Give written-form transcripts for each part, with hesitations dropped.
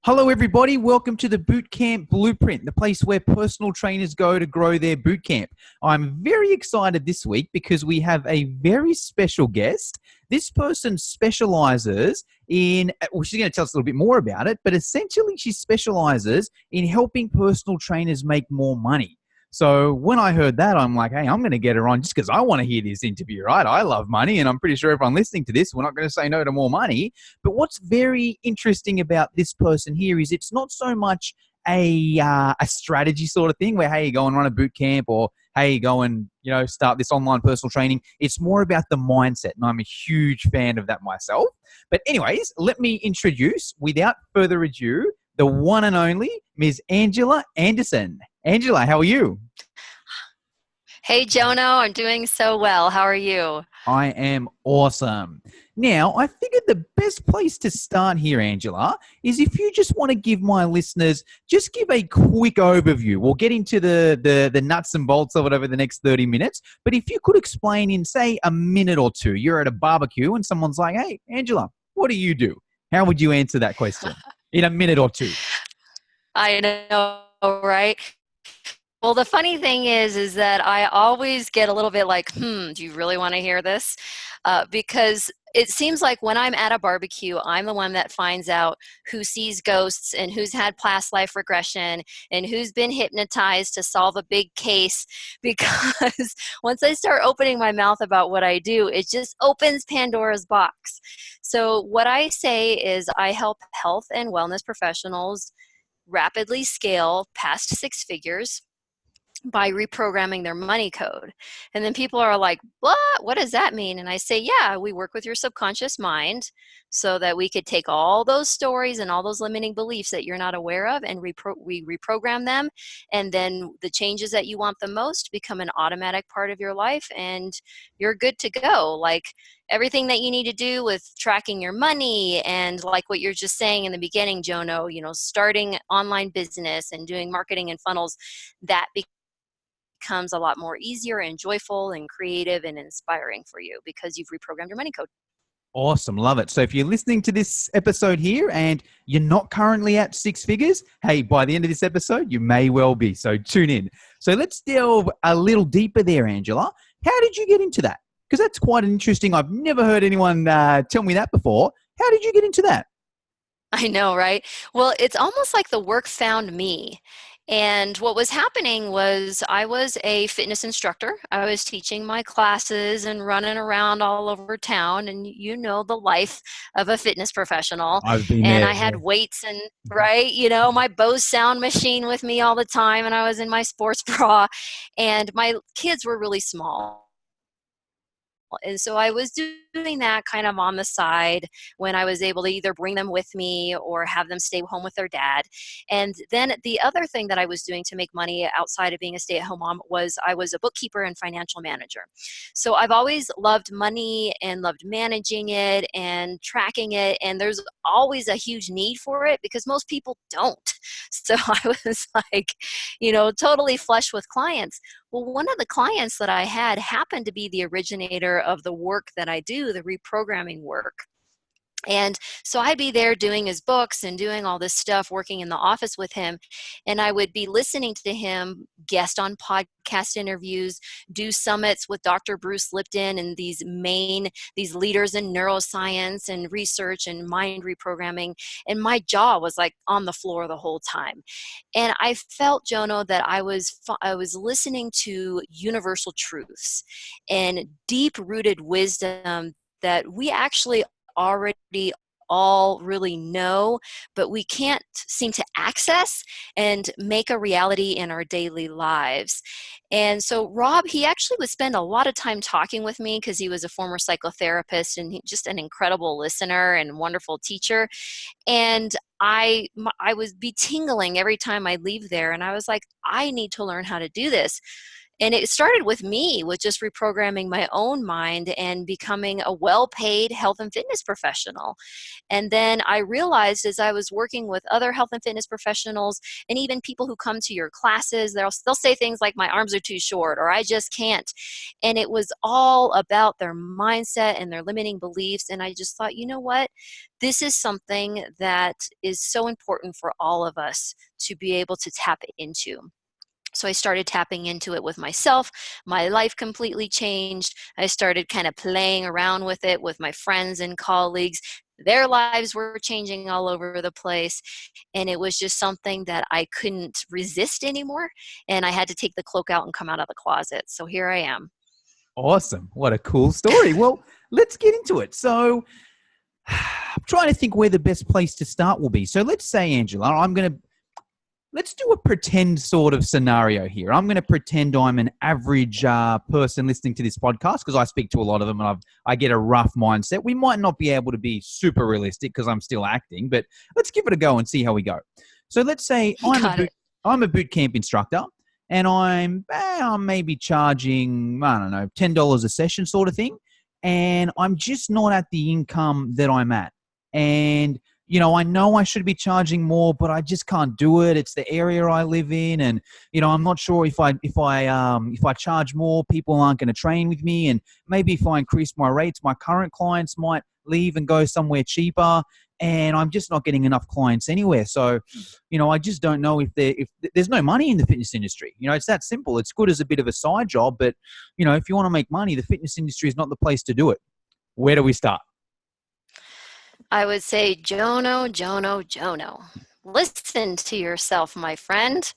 Hello, everybody. Welcome to the Bootcamp Blueprint, the place where personal trainers go to grow their bootcamp. I'm very excited this week because we have a very special guest. This person specializes in, well, she's going to tell us a little bit more about it, but essentially she specializes in helping personal trainers make more money. So when I heard that, I'm like, hey, I'm going to get her on just because I want to hear this interview, right? I love money, and I'm pretty sure everyone listening to this, we're not going to say no to more money. But what's very interesting about this person here is it's not so much a strategy sort of thing where, hey, go and run a boot camp or, hey, go and, start this online personal training. It's more about the mindset, and I'm a huge fan of that myself. But anyways, let me introduce, without further ado, the one and only Ms. Angela Anderson. Angela, how are you? Hey, Jono, I'm doing so well. How are you? I am awesome. Now, I figured the best place to start here, Angela, is if you just want to give my listeners, just give a quick overview. We'll get into the nuts and bolts of it over the next 30 minutes. But if you could explain in, say, a minute or two, you're at a barbecue and someone's like, hey, Angela, what do you do? How would you answer that question in a minute or two? I know, right? Well, the funny thing is that I always get a little bit like, do you really want to hear this? Because it seems like when I'm at a barbecue, I'm the one that finds out who sees ghosts and who's had past life regression and who's been hypnotized to solve a big case. Because once I start opening my mouth about what I do, it just opens Pandora's box. So what I say is I help health and wellness professionals rapidly scale past six figures by reprogramming their money code. And then people are like, what does that mean? And I say, yeah, we work with your subconscious mind so that we could take all those stories and all those limiting beliefs that you're not aware of, and we reprogram them. And then the changes that you want the most become an automatic part of your life, and you're good to go. Like everything that you need to do with tracking your money, and like what you're just saying in the beginning, Jono, starting online business and doing marketing and funnels, that becomes a lot more easier and joyful and creative and inspiring for you because you've reprogrammed your money code. Awesome. Love it. So if you're listening to this episode here and you're not currently at six figures, hey, by the end of this episode, you may well be. So tune in. So let's delve a little deeper there, Angela. How did you get into that? Because that's quite interesting. I've never heard anyone tell me that before. How did you get into that? I know, right? Well, it's almost like the work found me. And what was happening was I was a fitness instructor. I was teaching my classes and running around all over town, and you know the life of a fitness professional. I've been And there. I had weights and right, my Bose sound machine with me all the time, and I was in my sports bra, and my kids were really small. And so I was doing that kind of on the side when I was able to either bring them with me or have them stay home with their dad. And then the other thing that I was doing to make money outside of being a stay-at-home mom was I was a bookkeeper and financial manager. So I've always loved money and loved managing it and tracking it. And there's always a huge need for it because most people don't. So I was like, totally flush with clients. Well, one of the clients that I had happened to be the originator of the work that I do, the reprogramming work. And so I'd be there doing his books and doing all this stuff, working in the office with him. And I would be listening to him guest on podcast interviews, do summits with Dr. Bruce Lipton and these leaders in neuroscience and research and mind reprogramming. And my jaw was like on the floor the whole time. And I felt, Jono, that I was listening to universal truths and deep rooted wisdom that we actually already all really know, but we can't seem to access and make a reality in our daily lives. And so Rob, he actually would spend a lot of time talking with me because he was a former psychotherapist and just an incredible listener and wonderful teacher. And I would be tingling every time I leave there. And I was like, I need to learn how to do this. And it started with me, with just reprogramming my own mind and becoming a well-paid health and fitness professional. And then I realized, as I was working with other health and fitness professionals, and even people who come to your classes, they'll say things like, my arms are too short, or I just can't. And it was all about their mindset and their limiting beliefs. And I just thought, you know what? This is something that is so important for all of us to be able to tap into. So I started tapping into it with myself. My life completely changed. I started kind of playing around with it with my friends and colleagues. Their lives were changing all over the place. And it was just something that I couldn't resist anymore. And I had to take the cloak out and come out of the closet. So here I am. Awesome. What a cool story. Well, let's get into it. So I'm trying to think where the best place to start will be. So let's say, Angela, let's do a pretend sort of scenario here. I'm going to pretend I'm an average person listening to this podcast, because I speak to a lot of them and I get a rough mindset. We might not be able to be super realistic because I'm still acting, but let's give it a go and see how we go. So let's say I'm a boot camp instructor, and I'm maybe charging, I don't know, $10 a session sort of thing. And I'm just not at the income that I'm at. And I know I should be charging more, but I just can't do it. It's the area I live in, and I'm not sure if I charge more, people aren't going to train with me, and maybe if I increase my rates, my current clients might leave and go somewhere cheaper, and I'm just not getting enough clients anywhere. So, I just don't know if there's no money in the fitness industry. It's that simple. It's good as a bit of a side job, but if you want to make money, the fitness industry is not the place to do it. Where do we start? I would say, Jono, listen to yourself, my friend.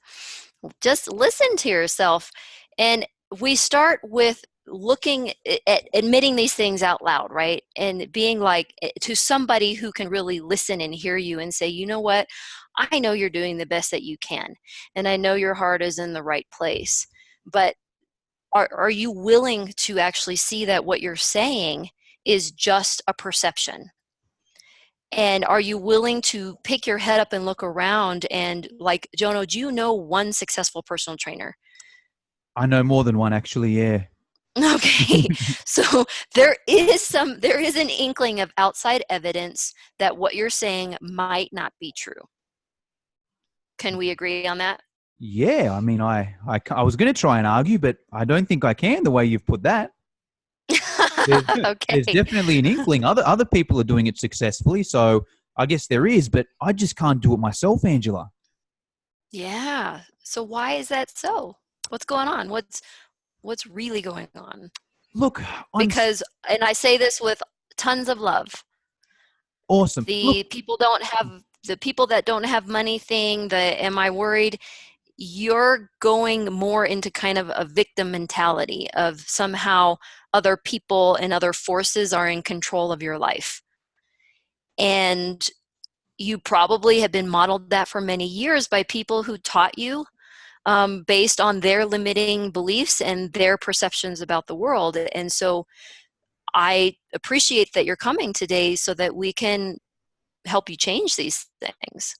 Just listen to yourself. And we start with looking at admitting these things out loud, right? And being like, to somebody who can really listen and hear you and say, you know what? I know you're doing the best that you can. And I know your heart is in the right place. But are you willing to actually see that what you're saying is just a perception? And are you willing to pick your head up and look around? And like, Jono, do you know one successful personal trainer? I know more than one, actually, yeah. Okay. So there is an inkling of outside evidence that what you're saying might not be true. Can we agree on that? Yeah, I mean, I was going to try and argue, but I don't think I can the way you've put that. Okay. There's definitely an inkling. Other people are doing it successfully, so I guess there is, but I just can't do it myself, Angela. Yeah. So why is that so? What's going on? What's really going on? Look, and I say this with tons of love. Awesome. The people that don't have money thing, am I worried? You're going more into kind of a victim mentality of somehow other people and other forces are in control of your life. And you probably have been modeled that for many years by people who taught you based on their limiting beliefs and their perceptions about the world. And so I appreciate that you're coming today so that we can help you change these things.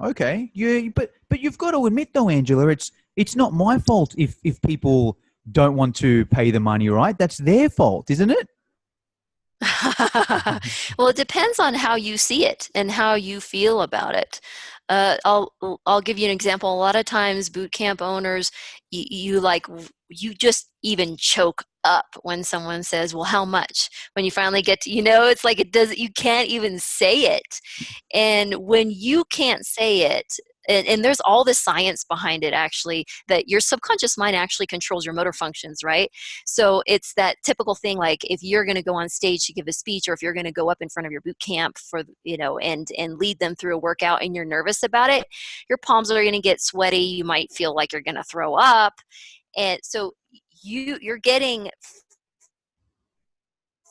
Okay. Yeah, but you've got to admit though, Angela, it's not my fault if people don't want to pay the money, right? That's their fault, isn't it? Well, it depends on how you see it and how you feel about it. I'll give you an example. A lot of times, boot camp owners, you just even choke up when someone says, "Well, how much?" When you finally get to, it's like you can't even say it, and when you can't say it. And there's all this science behind it, actually, that your subconscious mind actually controls your motor functions, right? So it's that typical thing, like if you're going to go on stage to give a speech, or if you're going to go up in front of your boot camp and lead them through a workout, and you're nervous about it, your palms are going to get sweaty. You might feel like you're going to throw up. And so you're getting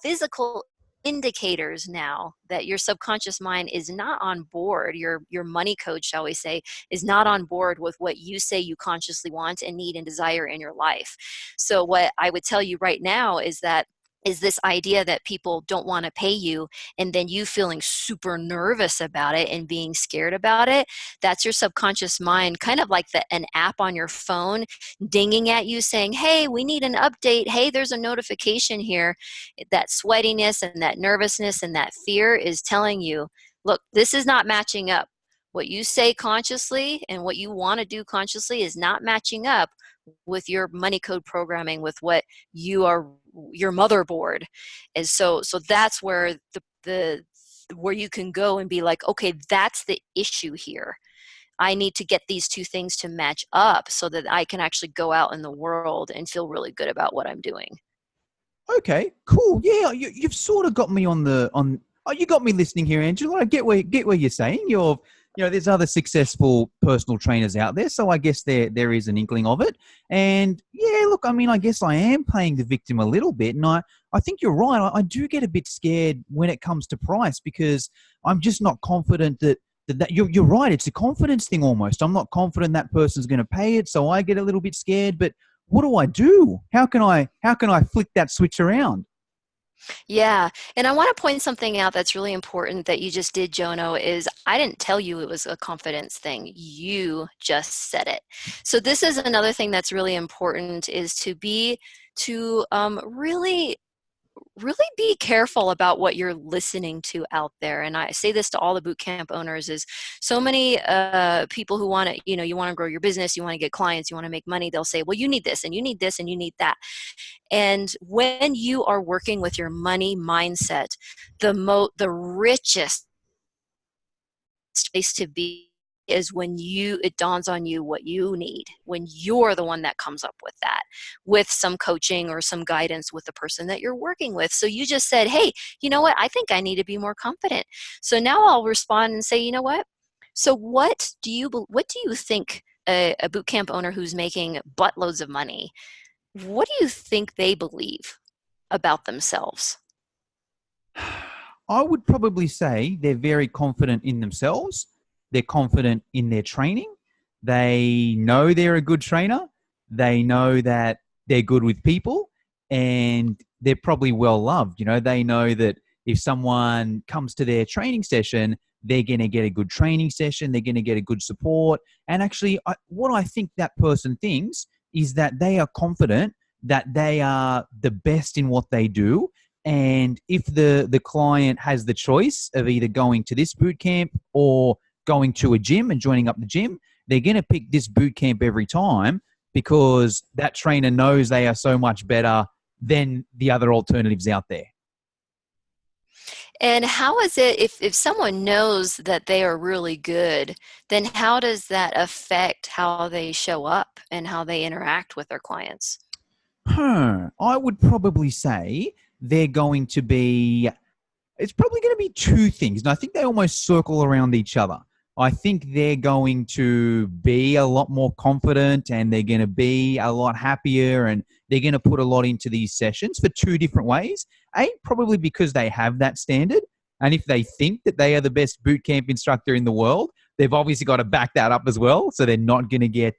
physical indicators now that your subconscious mind is not on board. Your money code, shall we say, is not on board with what you say you consciously want and need and desire in your life. So what I would tell you right now is that is this idea that people don't want to pay you, and then you feeling super nervous about it and being scared about it. That's your subconscious mind, kind of like an app on your phone dinging at you saying, hey, we need an update. Hey, there's a notification here. That sweatiness and that nervousness and that fear is telling you, look, this is not matching up. What you say consciously and what you want to do consciously is not matching up with your money code programming, with what you are, your motherboard. And so that's where the where you can go and be like, okay, that's the issue here. I need to get these two things to match up so that I can actually go out in the world and feel really good about what I'm doing. Okay, cool. Yeah, you've sort of got me on. Oh, you got me listening here, Angela. I get where you're saying. There's other successful personal trainers out there, so I guess there is an inkling of it. And yeah, look, I mean, I guess I am playing the victim a little bit, and I think you're right. I do get a bit scared when it comes to price because I'm just not confident that you're right. It's a confidence thing almost. I'm not confident that person's going to pay it, so I get a little bit scared. But what do I do? How can I flick that switch around? Yeah. And I want to point something out that's really important that you just did, Jono, is I didn't tell you it was a confidence thing. You just said it. So this is another thing that's really important, is to really be careful about what you're listening to out there. And I say this to all the boot camp owners, is so many people who want to, you want to grow your business, you want to get clients, you want to make money. They'll say, well, you need this and you need this and you need that. And when you are working with your money mindset, the richest place to be is when it dawns on you what you need, when you're the one that comes up with that, with some coaching or some guidance with the person that you're working with. So you just said, hey, you know what? I think I need to be more confident. So now I'll respond and say, you know what? So what do you think a boot camp owner who's making buttloads of money, what do you think they believe about themselves? I would probably say they're very confident in themselves. They're confident in their training. They know they're a good trainer. They know that they're good with people, and they're probably well loved. They know that if someone comes to their training session, they're going to get a good training session. They're going to get a good support. And actually, what I think that person thinks is that they are confident that they are the best in what they do. And if the client has the choice of either going to this boot camp or going to a gym and joining up the gym, they're going to pick this boot camp every time because that trainer knows they are so much better than the other alternatives out there. And how is it, if someone knows that they are really good, then how does that affect how they show up and how they interact with their clients? I would probably say they're going to be, it's probably going to be two things. And I think they almost circle around each other. I think they're going to be a lot more confident and they're going to be a lot happier and they're going to put a lot into these sessions for two different ways. Probably because they have that standard. And if they think that they are the best boot camp instructor in the world, they've obviously got to back that up as well. So they're not going to get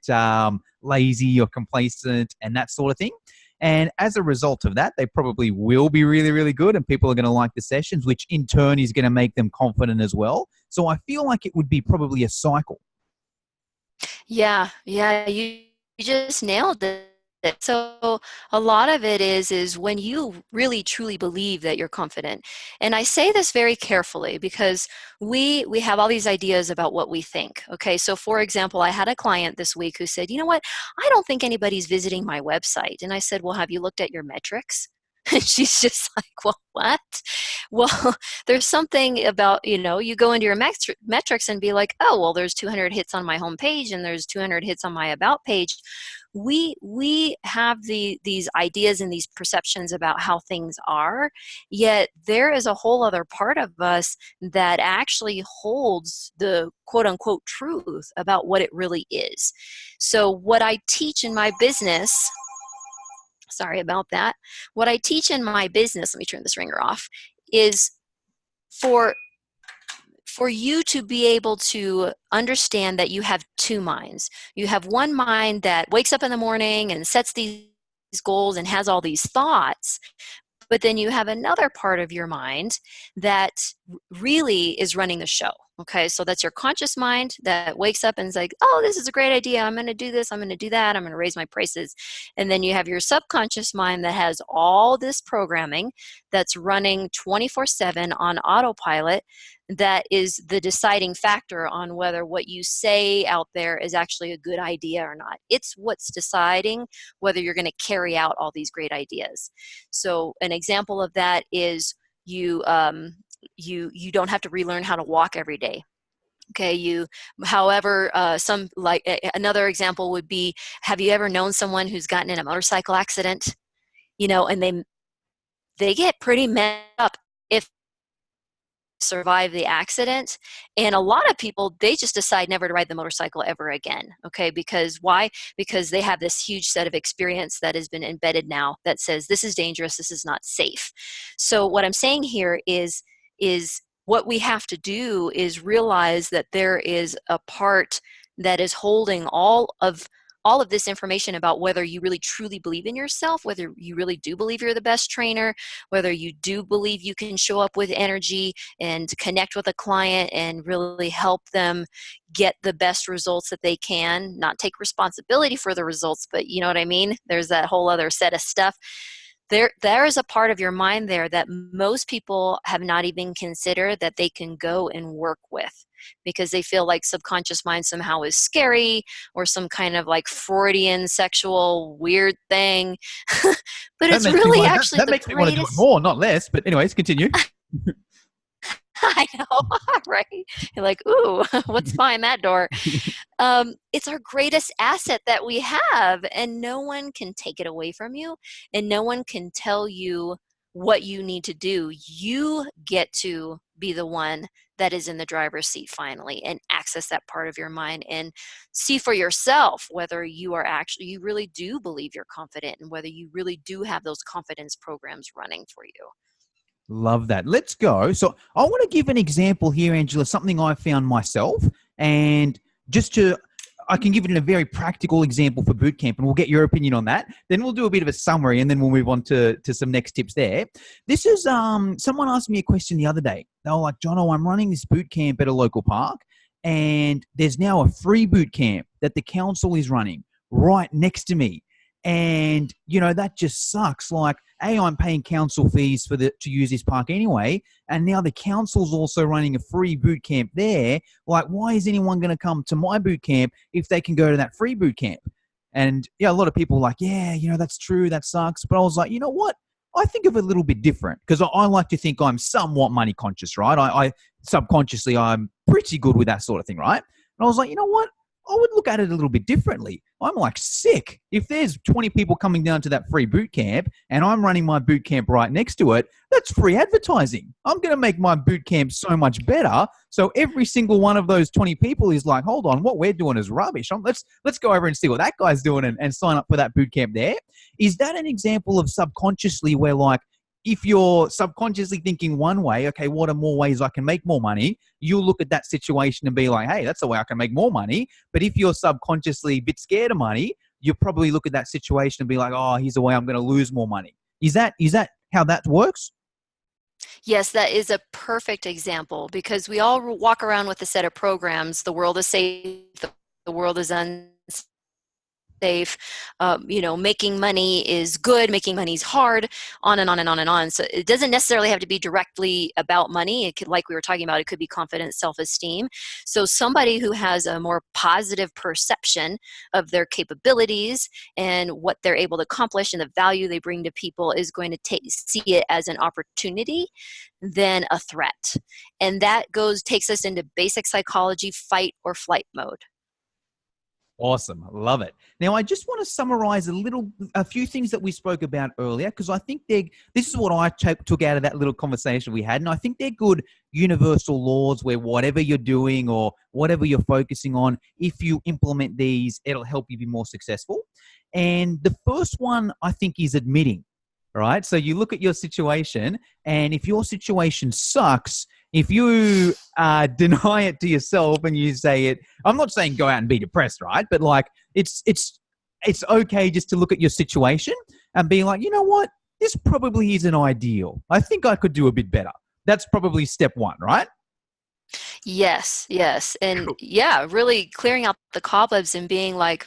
lazy or complacent and that sort of thing. And as a result of that, they probably will be really, really good and people are going to like the sessions, which in turn is going to make them confident as well. So I feel like it would be probably a cycle. Yeah, you just nailed it. So a lot of it is when you really truly believe that you're confident. And I say this very carefully because we have all these ideas about what we think. Okay, so for example, I had a client this week who said, you know what, I don't think anybody's visiting my website. And I said, well, have you looked at your metrics? And she's just like, well, what? Well, there's something about, you go into your metrics and be like, oh, well, there's 200 hits on my homepage and there's 200 hits on my about page. We have these ideas and these perceptions about how things are, yet there is a whole other part of us that actually holds the quote unquote truth about what it really is. So what I teach in my business, sorry about that. What I teach in my business, let me turn this ringer off, is for you to be able to understand that you have two minds. You have one mind that wakes up in the morning and sets these goals and has all these thoughts, But then you have another part of your mind that really is running the show. Okay, so that's your conscious mind that wakes up and is like, oh, this is a great idea. I'm going to do this. I'm going to do that. I'm going to raise my prices. And then you have your subconscious mind that has all this programming that's running 24/7 on autopilot, that is the deciding factor on whether what you say out there is actually a good idea or not. It's what's deciding whether you're going to carry out all these great ideas. So an example of that is you don't have to relearn how to walk every day. Okay, however, another example would be, have you ever known someone who's gotten in a motorcycle accident, and they get pretty messed up if survive the accident, and a lot of people, they just decide never to ride the motorcycle ever again. Okay, because why? Because they have this huge set of experience that has been embedded now that says this is dangerous, this is not safe. So what I'm saying here is what we have to do is realize that there is a part that is holding all of this information about whether you really truly believe in yourself, whether you really do believe you're the best trainer, whether you do believe you can show up with energy and connect with a client and really help them get the best results that they can, not take responsibility for the results, but you know what I mean? There's that whole other set of stuff. There is a part of your mind there that most people have not even considered that they can go and work with, because they feel like subconscious mind somehow is scary or some kind of like Freudian sexual weird thing. But it's really actually that makes me want to do it more, not less. But anyways, continue. I know, right? You're like, ooh, what's behind that door? It's our greatest asset that we have, and no one can take it away from you, and no one can tell you what you need to do. You get to be the one that is in the driver's seat finally, and access that part of your mind and see for yourself whether you really do believe you're confident, and whether you really do have those confidence programs running for you. Love that. Let's go. So I want to give an example here, Angela, something I found myself, and I can give it in a very practical example for boot camp, and we'll get your opinion on that. Then we'll do a bit of a summary, and then we'll move on to some next tips there. This is someone asked me a question the other day. They were like, Jono, I'm running this boot camp at a local park, and there's now a free boot camp that the council is running right next to me. And, that just sucks. Like, I'm paying council fees to use this park anyway, and now the council's also running a free boot camp there. Like, why is anyone going to come to my boot camp if they can go to that free boot camp? And, a lot of people are like, yeah, that's true, that sucks. But I was like, you know what? I think of it a little bit different, because I like to think I'm somewhat money conscious, right? I subconsciously, I'm pretty good with that sort of thing, right? And I was like, you know what? I would look at it a little bit differently. I'm like, sick. If there's 20 people coming down to that free boot camp and I'm running my boot camp right next to it, that's free advertising. I'm going to make my boot camp so much better. So every single one of those 20 people is like, hold on, what we're doing is rubbish. Let's go over and see what that guy's doing and sign up for that boot camp there. Is that an example of subconsciously where, like, if you're subconsciously thinking one way, okay, what are more ways I can make more money? You'll look at that situation and be like, hey, that's the way I can make more money. But if you're subconsciously a bit scared of money, you'll probably look at that situation and be like, oh, here's the way I'm going to lose more money. Is that how that works? Yes, that is a perfect example, because we all walk around with a set of programs. The world is safe. The world is unsafe. Making money is good, making money is hard, on and on and on and on. So it doesn't necessarily have to be directly about money. It could, like we were talking about, it could be confidence, self-esteem. So somebody who has a more positive perception of their capabilities and what they're able to accomplish and the value they bring to people is going to see it as an opportunity than a threat. And that takes us into basic psychology, fight or flight mode. Awesome. Love it. Now, I just want to summarize a few things that we spoke about earlier, because I think this is what I took out of that little conversation we had. And I think they're good universal laws where whatever you're doing or whatever you're focusing on, if you implement these, it'll help you be more successful. And the first one, I think, is admitting, right? So you look at your situation, and if your situation sucks, if you deny it to yourself and you say it, I'm not saying go out and be depressed, right? But like, it's okay just to look at your situation and be like, you know what? this probably isn't ideal. I think I could do a bit better. That's probably step one, right? Yes, yes. And Cool. yeah, really clearing out the cobwebs and being like,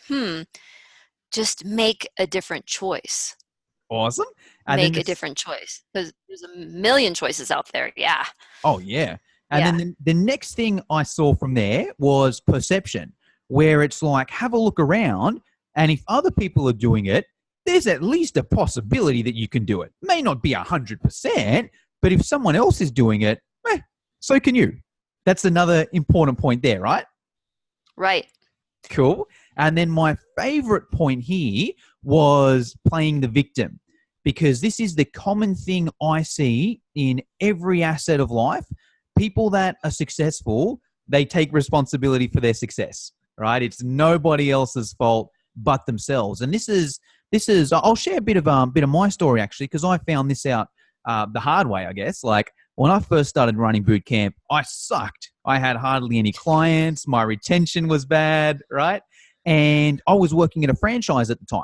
just make a different choice. Awesome. And then Make a this, different choice. Because there's a million choices out there. Yeah. oh yeah. And then Yeah. the next thing I saw from there was perception, where it's like, have a look around, and if other people are doing it, there's at least a possibility that you can do it. May not be 100%, but if someone else is doing it, so can you. That's another important point there, right? Right. Cool. And then my favorite point here was playing the victim, because this is the common thing I see in every asset of life. People that are successful, they take responsibility for their success, right? It's nobody else's fault but themselves. And this is, I'll share a bit of my story actually, because I found this out the hard way, I guess. Like when I first started running boot camp, I sucked. I had hardly any clients. My retention was bad, right? And I was working at a franchise at the time.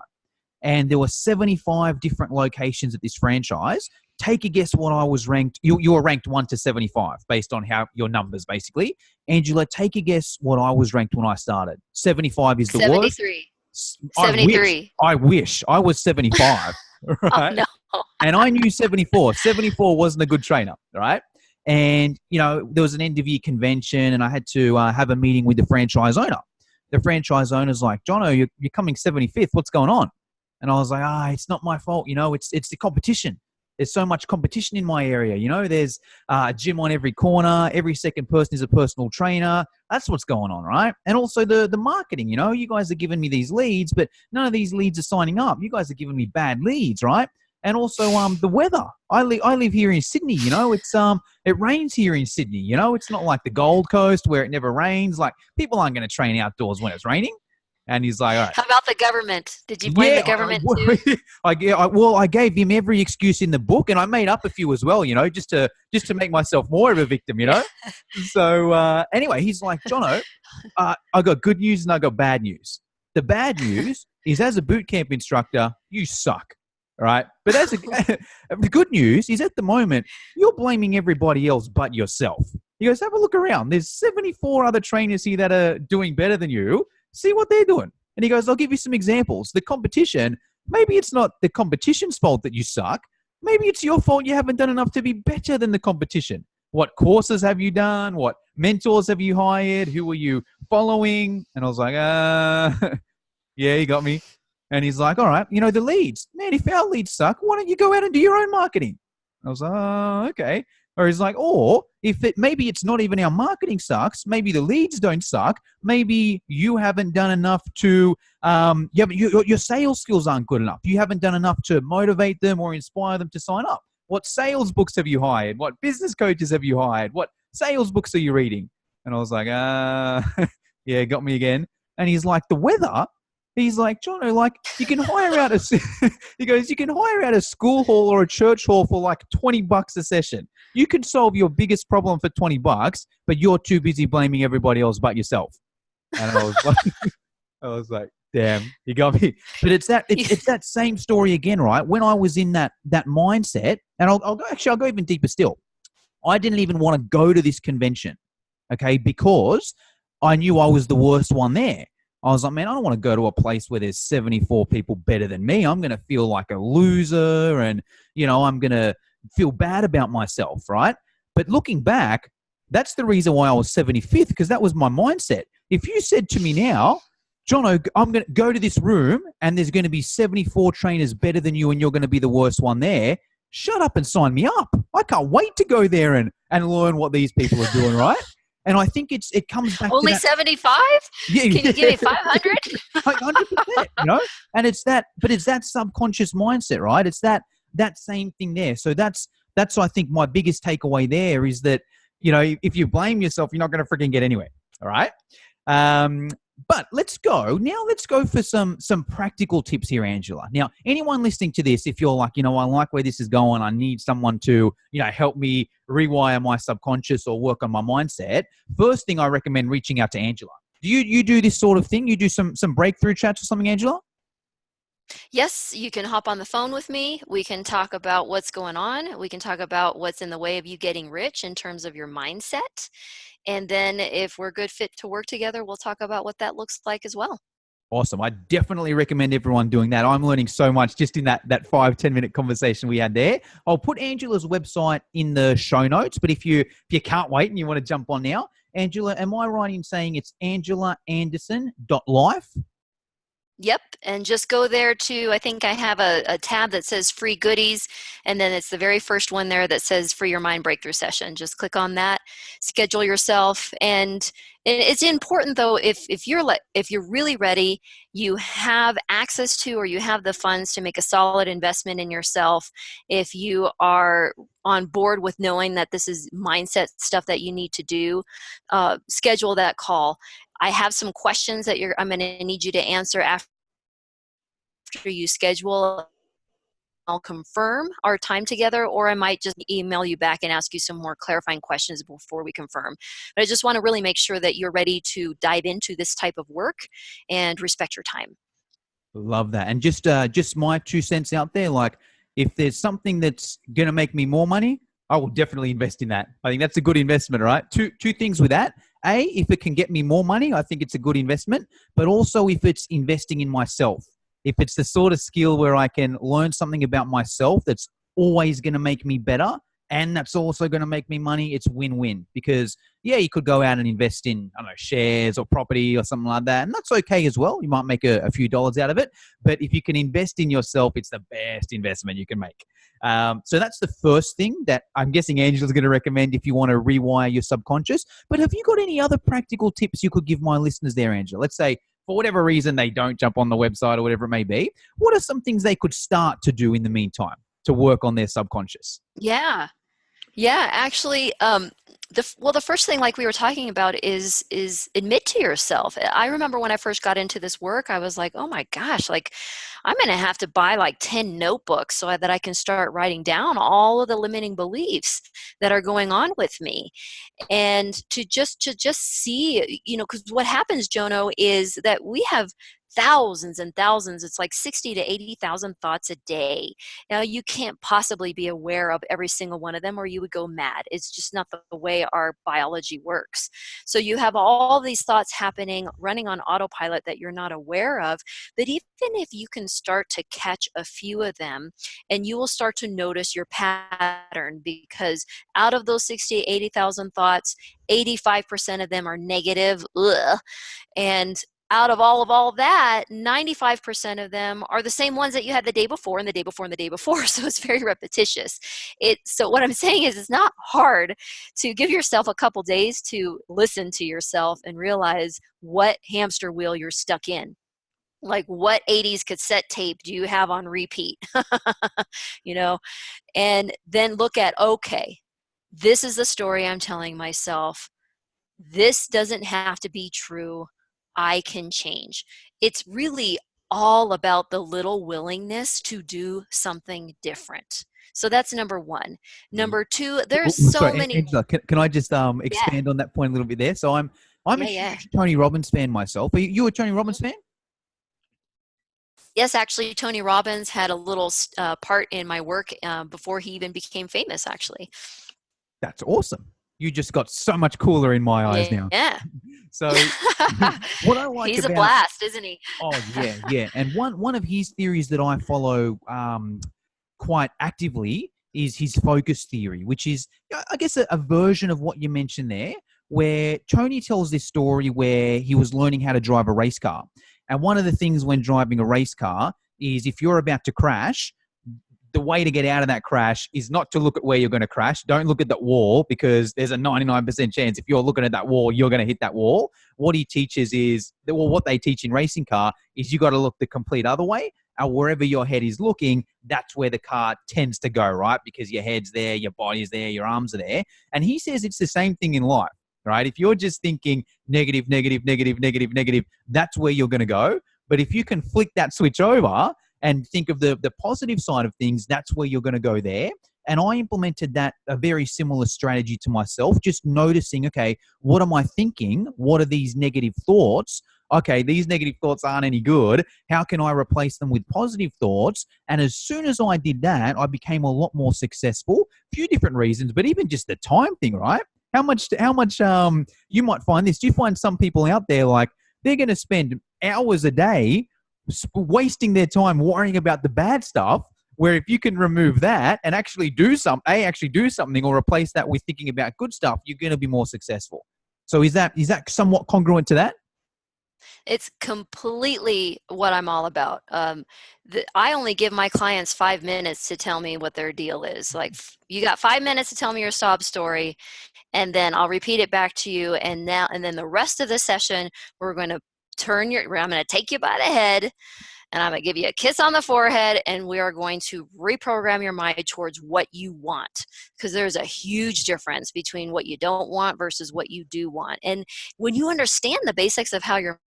And there were 75 different locations at this franchise. Take a guess what I was ranked. You were ranked 1 to 75 based on how your numbers, basically. Angela, take a guess what I was ranked when I started. 75 is the 73. worst. 73. I wish. I was 75, right? Oh, no. And I knew 74. 74 wasn't a good trainer, right? And, there was an end of year convention and I had to have a meeting with the franchise owner. The franchise owner's like, Jono, you're coming 75th. What's going on? And I was like, it's not my fault. It's the competition. There's so much competition in my area. There's a gym on every corner. Every second person is a personal trainer. That's what's going on, right? And also the marketing, you guys are giving me these leads, but none of these leads are signing up. You guys are giving me bad leads, right? And also the weather. I live here in Sydney, it's it rains here in Sydney, it's not like the Gold Coast where it never rains. Like people aren't going to train outdoors when it's raining. And he's like, all right. How about the government? Did you blame the government too? I gave him every excuse in the book, and I made up a few as well, just to make myself more of a victim, So anyway, he's like, Jono, I got good news and I got bad news. The bad news is, as a boot camp instructor, you suck. All right. But the good news is, at the moment, you're blaming everybody else but yourself. He goes, have a look around. There's 74 other trainers here that are doing better than you. See what they're doing. And he goes, I'll give you some examples. The competition, maybe it's not the competition's fault that you suck. Maybe it's your fault you haven't done enough to be better than the competition. What courses have you done? What mentors have you hired? Who are you following? And I was like, yeah, you got me. And he's like, all right, the leads. Man, if our leads suck, why don't you go out and do your own marketing? I was like, oh, okay. Or he's like, or maybe it's not even our marketing sucks. Maybe the leads don't suck. Maybe you haven't done enough to, your sales skills aren't good enough. You haven't done enough to motivate them or inspire them to sign up. What sales books have you hired? What business coaches have you hired? What sales books are you reading? And I was like, yeah, got me again. And he's like, the weather. He's like, Jono, like you can hire out he goes, you can hire out a school hall or a church hall for like $20 a session. You can solve your biggest problem for $20, but you're too busy blaming everybody else but yourself. And I was like, damn, you got me. But it's that same story again, right? When I was in that mindset, and I'll go even deeper still. I didn't even want to go to this convention, okay, because I knew I was the worst one there. I was like, man, I don't want to go to a place where there's 74 people better than me. I'm going to feel like a loser and, I'm going to feel bad about myself, right? But looking back, that's the reason why I was 75th, because that was my mindset. If you said to me now, Jono, I'm going to go to this room and there's going to be 74 trainers better than you and you're going to be the worst one there, shut up and sign me up. I can't wait to go there and learn what these people are doing, right? And I think it comes back only to 75? Yeah, can you give me 500? 100%, And it's that subconscious mindset, right? It's that same thing there. So that's I think my biggest takeaway there is that, if you blame yourself, you're not going to freaking get anywhere. All right. But let's go for some practical tips here, Angela. Now, anyone listening to this, if you're like, I like where this is going, I need someone to, help me rewire my subconscious or work on my mindset. First thing I recommend reaching out to Angela. Do you do this sort of thing? You do some breakthrough chats or something, Angela? Yes, you can hop on the phone with me. We can talk about what's going on. We can talk about what's in the way of you getting rich in terms of your mindset. And then if we're a good fit to work together, we'll talk about what that looks like as well. Awesome. I definitely recommend everyone doing that. I'm learning so much just in that 5-10 minute conversation we had there. I'll put Angela's website in the show notes, but if you can't wait and you want to jump on now, Angela, am I right in saying it's angelaanderson.life? Yep. And just go there to, I think I have a tab that says free goodies. And then it's the very first one there that says free your mind breakthrough session. Just click on that, schedule yourself. And it's important though, if you're really ready, you have access to, or you have the funds to make a solid investment in yourself. If you are on board with knowing that this is mindset stuff that you need to do, schedule that call. I have some questions that I'm going to need you to answer after you schedule. I'll confirm our time together, or I might just email you back and ask you some more clarifying questions before we confirm. But I just want to really make sure that you're ready to dive into this type of work and respect your time. Love that. And just my 2 cents out there, like if there's something that's going to make me more money, I will definitely invest in that. I think that's a good investment, right? Two things with that. A, if it can get me more money, I think it's a good investment, but also if it's investing in myself. If it's the sort of skill where I can learn something about myself that's always going to make me better and that's also going to make me money, it's win-win. Because, yeah, you could go out and invest in, I don't know, shares or property or something like that, and that's okay as well. You might make a few dollars out of it. But if you can invest in yourself, it's the best investment you can make. So that's the first thing that I'm guessing Angela's going to recommend if you want to rewire your subconscious. But have you got any other practical tips you could give my listeners there, Angela? Let's say, for whatever reason, they don't jump on the website or whatever it may be. What are some things they could start to do in the meantime to work on their subconscious? Yeah. Yeah, actually, the first thing, like we were talking about, is admit to yourself. I remember when I first got into this work, I was like, oh my gosh, like I'm going to have to buy like 10 notebooks so that I can start writing down all of the limiting beliefs that are going on with me. And to just see, because what happens, Jono, is that we have thousands and thousands, it's like 60 to 80,000 thoughts a day. Now, you can't possibly be aware of every single one of them or you would go mad. It's just not the way our biology works. So you have all these thoughts happening, running on autopilot that you're not aware of. But even if you can start to catch a few of them, and you will start to notice your pattern, because out of those 60, 80,000 thoughts, 85% of them are negative. Ugh. And out of all that, 95% of them are the same ones that you had the day before and the day before and the day before. So it's very repetitious. So what I'm saying is, it's not hard to give yourself a couple days to listen to yourself and realize what hamster wheel you're stuck in. Like, what 80s cassette tape do you have on repeat? And then look at, okay, this is the story I'm telling myself. This doesn't have to be true. I can change. It's really all about the little willingness to do something different. So that's number one. Number two, there's so many. Angela, can I just Yeah, expand on that point a little bit there? So I'm a yeah. huge Tony Robbins fan myself. Are you a Tony Robbins fan? Yes, actually, Tony Robbins had a little part in my work before he even became famous, actually. That's awesome. You just got so much cooler in my eyes now. Yeah. So what I like He's about, a blast, isn't he? oh yeah. And one of his theories that I follow quite actively is his focus theory, which is, I guess, a version of what you mentioned there, where Tony tells this story where he was learning how to drive a race car. And one of the things when driving a race car is, if you're about to crash, the way to get out of that crash is not to look at where you're going to crash. Don't look at that wall, because there's a 99% chance if you're looking at that wall, you're going to hit that wall. What he teaches is, well, what they teach in racing car is you got to look the complete other way. And wherever your head is looking, that's where the car tends to go, right? Because your head's there, your body's there, your arms are there. And he says it's the same thing in life, right? If you're just thinking negative, negative, negative, negative, negative, that's where you're going to go. But if you can flick that switch over and think of the positive side of things, that's where you're going to go there. And I implemented a very similar strategy to myself, just noticing, okay, what am I thinking? What are these negative thoughts? okay, these negative thoughts aren't any good. How can I replace them with positive thoughts? And as soon as I did that, I became a lot more successful. A few different reasons, but even just the time thing, right? How much you might find this. Do you find some people out there like they're going to spend hours a day wasting their time worrying about the bad stuff, where if you can remove that and actually do something or replace that with thinking about good stuff, you're going to be more successful. So is that somewhat congruent to that? It's completely what I'm all about. I only give my clients 5 minutes to tell me what their deal is. Like, you got 5 minutes to tell me your sob story, and then I'll repeat it back to you. And then the rest of the session, we're going to I'm going to take you by the head, and I'm going to give you a kiss on the forehead, and we are going to reprogram your mind towards what you want, because there's a huge difference between what you don't want versus what you do want. And when you understand the basics of how your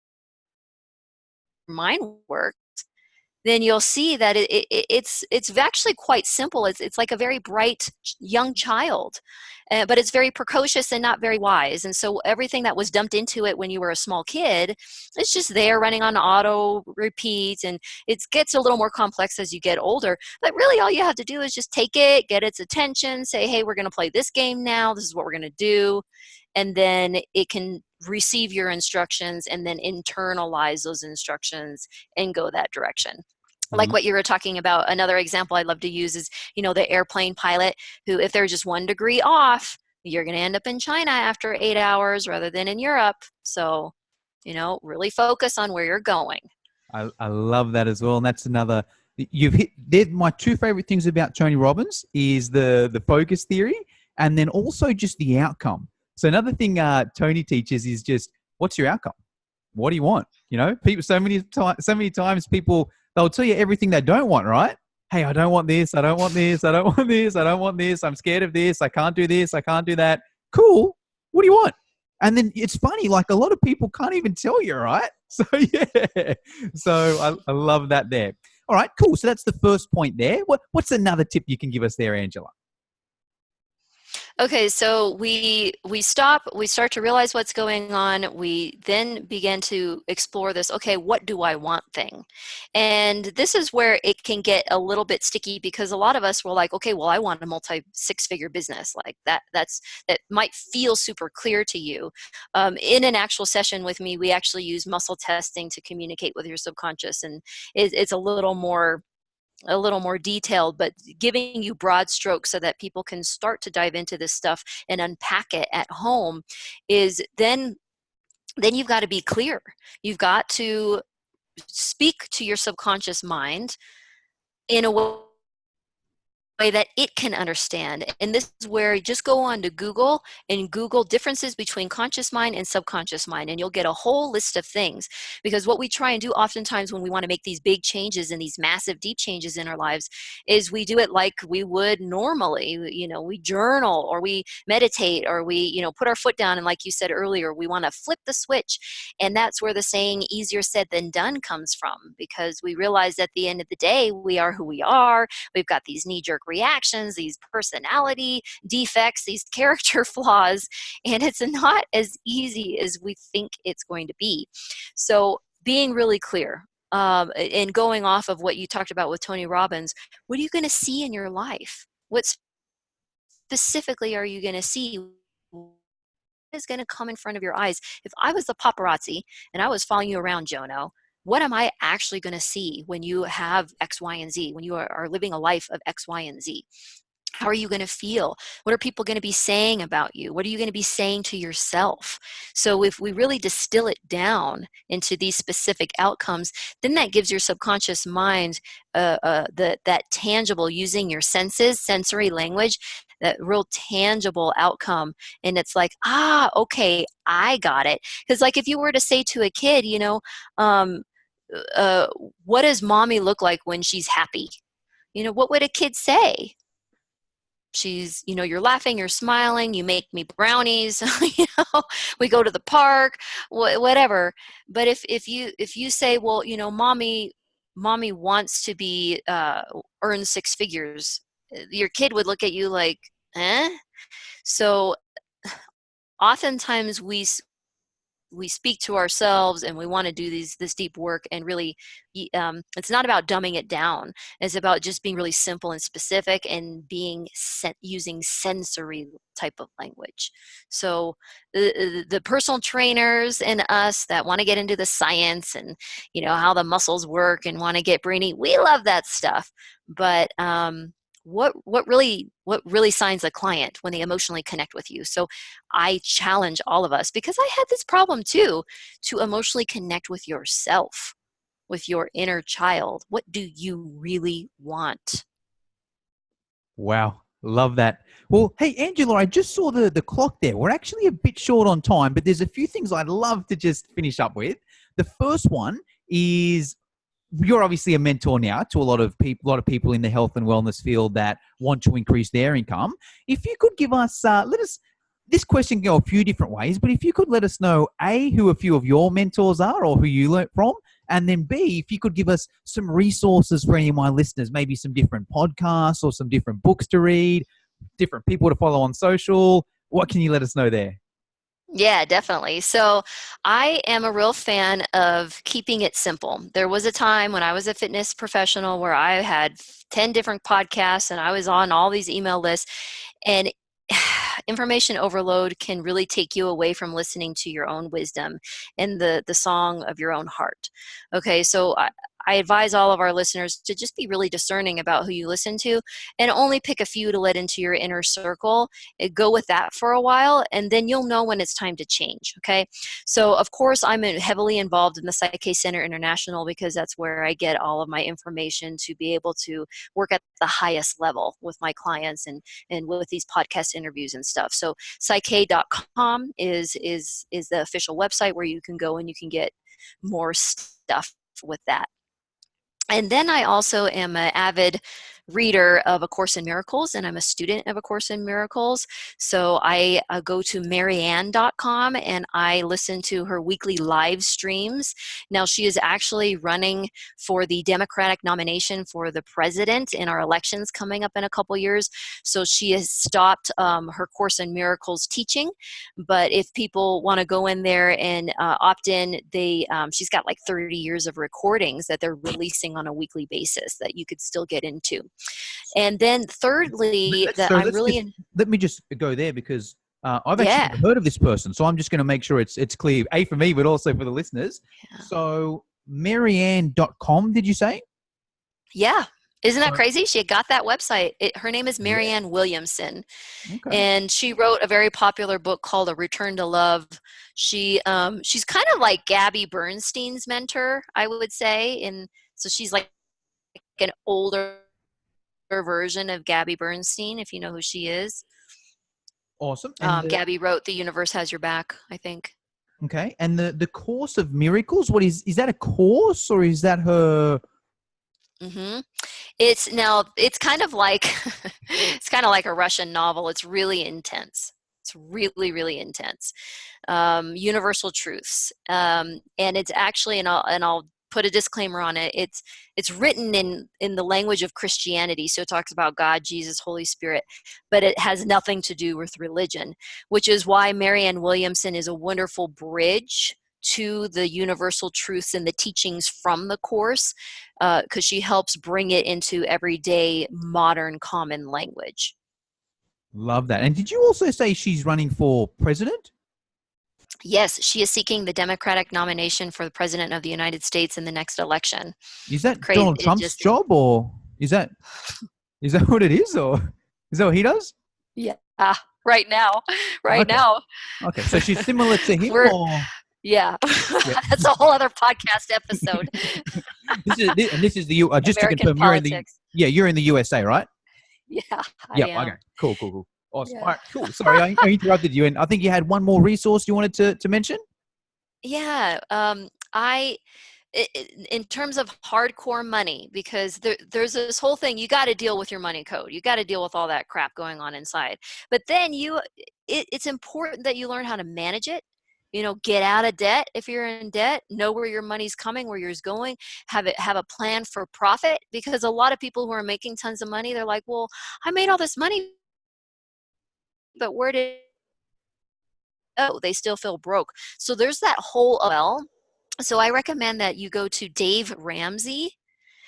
mind works, then you'll see that it's actually quite simple. It's like a very bright young child, but it's very precocious and not very wise. And so everything that was dumped into it when you were a small kid, it's just there running on auto repeat, and it gets a little more complex as you get older. But really, all you have to do is just take it, get its attention, say, "Hey, we're going to play this game now. This is what we're going to do," and then it can receive your instructions and then internalize those instructions and go that direction. Like what you were talking about, another example I love to use is, the airplane pilot who, if they're just 1 degree off, you're going to end up in China after 8 hours rather than in Europe. So, really focus on where you're going. I love that as well. And that's another, you've hit, they're my two favorite things about Tony Robbins is the focus theory and then also just the outcome. So another thing Tony teaches is just, what's your outcome? What do you want? People, so many times people, they'll tell you everything they don't want, right? Hey, I don't want this. I don't want this. I don't want this. I don't want this. I'm scared of this. I can't do this. I can't do that. Cool. What do you want? And then it's funny, like a lot of people can't even tell you, right? So yeah. So I love that there. All right, cool. So that's the first point there. What's another tip you can give us there, Angela? Okay, so we start to realize what's going on. We then begin to explore this, okay, what do I want thing? And this is where it can get a little bit sticky, because a lot of us were like, okay, well, I want a multi six-figure business. Like that might feel super clear to you. In an actual session with me, we actually use muscle testing to communicate with your subconscious, and it's a little more detailed, but giving you broad strokes so that people can start to dive into this stuff and unpack it at home is then you've got to be clear. You've got to speak to your subconscious mind in a way that it can understand. And this is where you just go on to Google and Google differences between conscious mind and subconscious mind, and you'll get a whole list of things. Because what we try and do oftentimes when we want to make these big changes and these massive deep changes in our lives is we do it like we would normally. We journal or we meditate or we put our foot down, and like you said earlier, we want to flip the switch. And that's where the saying easier said than done comes from, because we realize at the end of the day we are who we are. We've got these knee-jerk reactions, these personality defects, these character flaws, and it's not as easy as we think it's going to be. So being really clear, and going off of what you talked about with Tony Robbins, what are you going to see in your life? What specifically are you going to see? What is going to come in front of your eyes? If I was the paparazzi and I was following you around, Jono, what am I actually going to see when you have X, Y, and Z, when you are living a life of X, Y, and Z? How are you going to feel? What are people going to be saying about you? What are you going to be saying to yourself? So if we really distill it down into these specific outcomes, then that gives your subconscious mind that tangible, using your senses, sensory language, that real tangible outcome. And it's like, okay, I got it. Because like if you were to say to a kid, um, what does mommy look like when she's happy? What would a kid say? You're laughing, you're smiling, you make me brownies, we go to the park, whatever. But if you say, well, mommy wants to be earn six figures, your kid would look at you like, eh? So oftentimes we speak to ourselves and we want to do this deep work, and really it's not about dumbing it down. It's about just being really simple and specific, and being using sensory type of language. So the personal trainers and us that want to get into the science and how the muscles work and want to get brainy, we love that stuff. But what really signs a client when they emotionally connect with you? So I challenge all of us, because I had this problem too, to emotionally connect with yourself, with your inner child. What do you really want? Wow. Love that. Well, hey, Angela, I just saw the clock there. We're actually a bit short on time, but there's a few things I'd love to just finish up with. The first one is, you're obviously a mentor now to a lot of people in the health and wellness field that want to increase their income. If you could give us, this question can go a few different ways, but if you could let us know, A, who a few of your mentors are or who you learnt from, and then B, if you could give us some resources for any of my listeners, maybe some different podcasts or some different books to read, different people to follow on social. What can you let us know there? Yeah, definitely. So I am a real fan of keeping it simple. There was a time when I was a fitness professional where I had 10 different podcasts and I was on all these email lists, and information overload can really take you away from listening to your own wisdom and the song of your own heart. Okay, so I advise all of our listeners to just be really discerning about who you listen to, and only pick a few to let into your inner circle. Go with that for a while, and then you'll know when it's time to change. Okay, so of course I'm heavily involved in the Psyche Center International, because that's where I get all of my information to be able to work at the highest level with my clients, and with these podcast interviews and stuff. So psyche.com is the official website where you can go and you can get more stuff with that. And then I also am an avid reader of A Course in Miracles, and I'm a student of A Course in Miracles. So I go to Marianne.com and I listen to her weekly live streams. Now, she is actually running for the Democratic nomination for the president in our elections coming up in a couple years. So she has stopped her Course in Miracles teaching. But if people want to go in there and opt in, she's got like 30 years of recordings that they're releasing on a weekly basis that you could still get into. And then thirdly, let me just go there, because I've actually yeah. never heard of this person. So I'm just going to make sure it's clear, A, for me, but also for the listeners. Yeah. So Marianne.com, did you say? Yeah. Isn't that crazy? She got that website. Her name is Marianne Williamson. Okay. And she wrote a very popular book called A Return to Love. She's kind of like Gabby Bernstein's mentor, I would say. And so she's like an older version of Gabby Bernstein, if you know who she is. Awesome. Gabby wrote The Universe Has Your Back, I think. Okay. And the Course of Miracles, what is that a course, or is that her? Mm-hmm. It's kind of like it's kind of like a Russian novel. It's really intense. It's really, really intense. Universal truths, and it's actually, and I'll put a disclaimer on it. It's written in the language of Christianity, so it talks about God, Jesus, Holy Spirit, but it has nothing to do with religion, which is why Marianne Williamson is a wonderful bridge to the universal truths and the teachings from the Course, because she helps bring it into everyday modern common language. Love that. And did you also say she's running for president? Yes, she is seeking the Democratic nomination for the President of the United States in the next election. Is that Donald Trump's job, or is that what it is, or is that what he does? Yeah, right now. Okay, so she's similar to him, or? Yeah, that's a whole other podcast episode. This is the just American to confirm, politics. you're in the USA, right? Yeah, I yeah. am. Okay. Cool. Awesome. Yeah. All right. Cool. Sorry, I interrupted you, and I think you had one more resource you wanted to mention. Yeah. In terms of hardcore money, because there's this whole thing, you got to deal with your money code. You got to deal with all that crap going on inside. But then it's important that you learn how to manage it. Get out of debt if you're in debt. Know where your money's coming, where yours going. Have a plan for profit, because a lot of people who are making tons of money, they're like, well, I made all this money, but where did they still feel broke. So there's that whole well. So I recommend that you go to Dave Ramsey,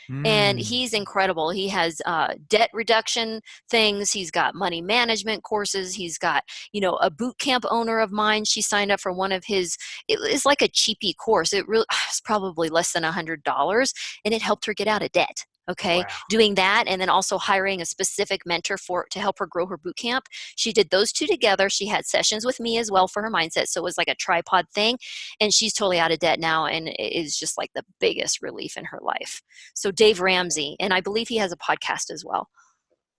and Mm. he's incredible. He has debt reduction things. He's got money management courses. He's got, a boot camp owner of mine. She signed up for one of his. It was like a cheapy course. It really was probably less than $100, and it helped her get out of debt. Okay, Wow. doing that, and then also hiring a specific mentor to help her grow her boot camp. She did those two together. She had sessions with me as well for her mindset, so it was like a tripod thing, and she's totally out of debt now, and it is just like the biggest relief in her life. So Dave Ramsey, and I believe he has a podcast as well.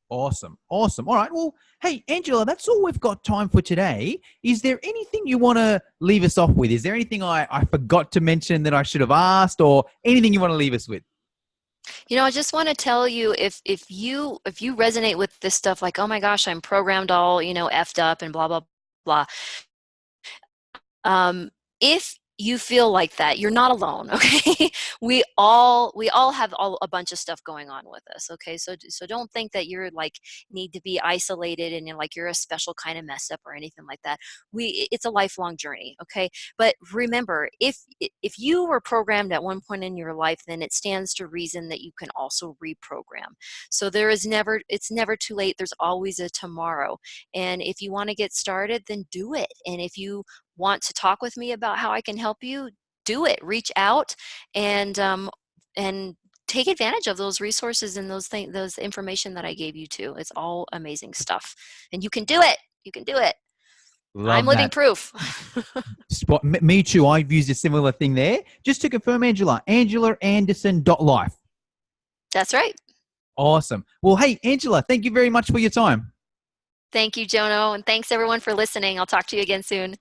Awesome. Awesome. All right. Well, hey, Angela, that's all we've got time for today. Is there anything you want to leave us off with? Is there anything I forgot to mention that I should have asked, or anything you want to leave us with? I just want to tell you, if you resonate with this stuff, like, oh my gosh, I'm programmed all, effed up and blah, blah, blah. If you feel like that, you're not alone. Okay. We all have a bunch of stuff going on with us. Okay. So don't think that you're like need to be isolated and you're a special kind of mess up or anything like that. It's a lifelong journey. Okay. But remember, if you were programmed at one point in your life, then it stands to reason that you can also reprogram. So it's never too late. There's always a tomorrow. And if you want to get started, then do it. And if you want to talk with me about how I can help you, do it. Reach out and take advantage of those resources and those information that I gave you too. It's all amazing stuff, and you can do it. You can do it. I'm Love living that. proof. Spot. Me too. I've used a similar thing there. Just to confirm, Angela, angelaanderson.life. That's right. Awesome. Well, hey, Angela, thank you very much for your time. Thank you, Jono, and thanks everyone for listening. I'll talk to you again soon.